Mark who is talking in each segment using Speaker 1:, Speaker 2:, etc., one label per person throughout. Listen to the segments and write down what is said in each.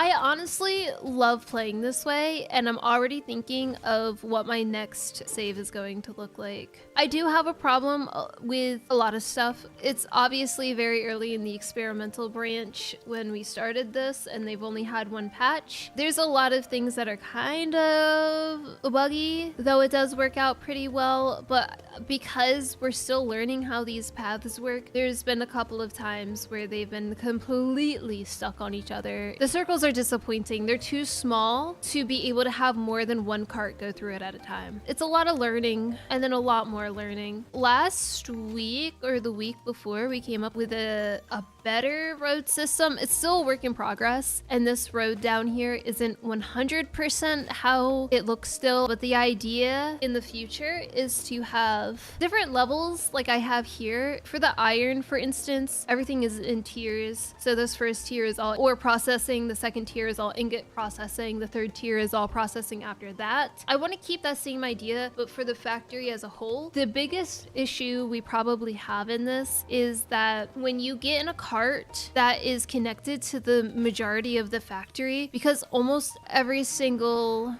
Speaker 1: I honestly love playing this way, and I'm already thinking of what my next save is going to look like. I do have a problem with a lot of stuff. It's obviously very early in the experimental branch when we started this, and they've only had one patch. There's a lot of things that are kind of buggy, though it does work out pretty well, but because we're still learning how these paths work, there's been a couple of times where they've been completely stuck on each other. The circles are disappointing. They're too small to be able to have more than one cart go through it at a time. It's a lot of learning and then a lot more learning. Last week or the week before, we came up with a better road system. It's still a work in progress, and this road down here isn't 100% how it looks still, but the idea in the future is to have different levels like I have here. For the iron, for instance, everything is in tiers. So this first tier is all ore processing, the second tier is all ingot processing, the third tier is all processing after that. I want to keep that same idea, but for the factory as a whole. The biggest issue we probably have in this is that when you get in a cart that is connected to the majority of the factory, because almost every single...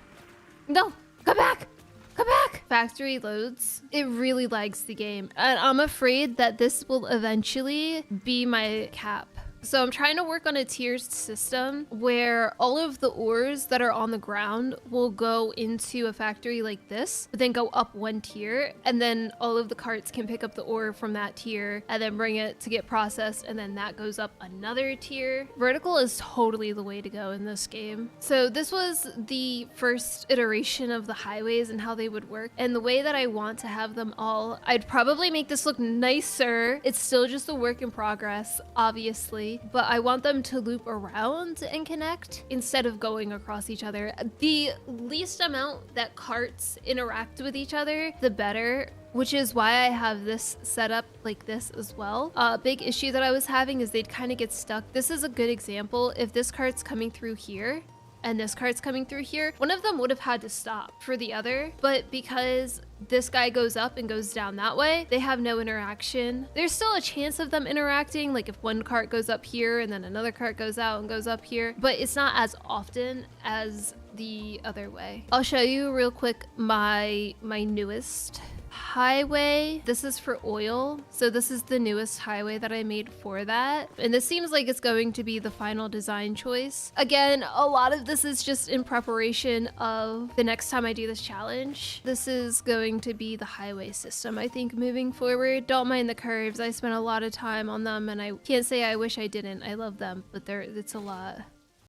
Speaker 1: No, come back! Come back! Factory loads, it really lags the game. And I'm afraid that this will eventually be my cap. So I'm trying to work on a tiered system where all of the ores that are on the ground will go into a factory like this, but then go up one tier, and then all of the carts can pick up the ore from that tier and then bring it to get processed, and then that goes up another tier. Vertical is totally the way to go in this game. So this was the first iteration of the highways and how they would work, and the way that I want to have them all, I'd probably make this look nicer. It's still just a work in progress, obviously, but I want them to loop around and connect instead of going across each other. The least amount that carts interact with each other, the better, which is why I have this set up like this as well. A big issue that I was having is they'd kind of get stuck. This is a good example. If this cart's coming through here and this cart's coming through here, one of them would have had to stop for the other, but because this guy goes up and goes down that way, they have no interaction. There's still a chance of them interacting, like if one cart goes up here and then another cart goes out and goes up here, but it's not as often as the other way. I'll show you real quick my newest highway. This is for oil, so this is the newest highway that I made for that, and this seems like it's going to be the final design choice. Again, a lot of this is just in preparation of the next time I do this challenge. This is going to be the highway system, I think, moving forward. Don't mind the curves. I spent a lot of time on them, and I can't say I wish I didn't. I love them, but it's a lot.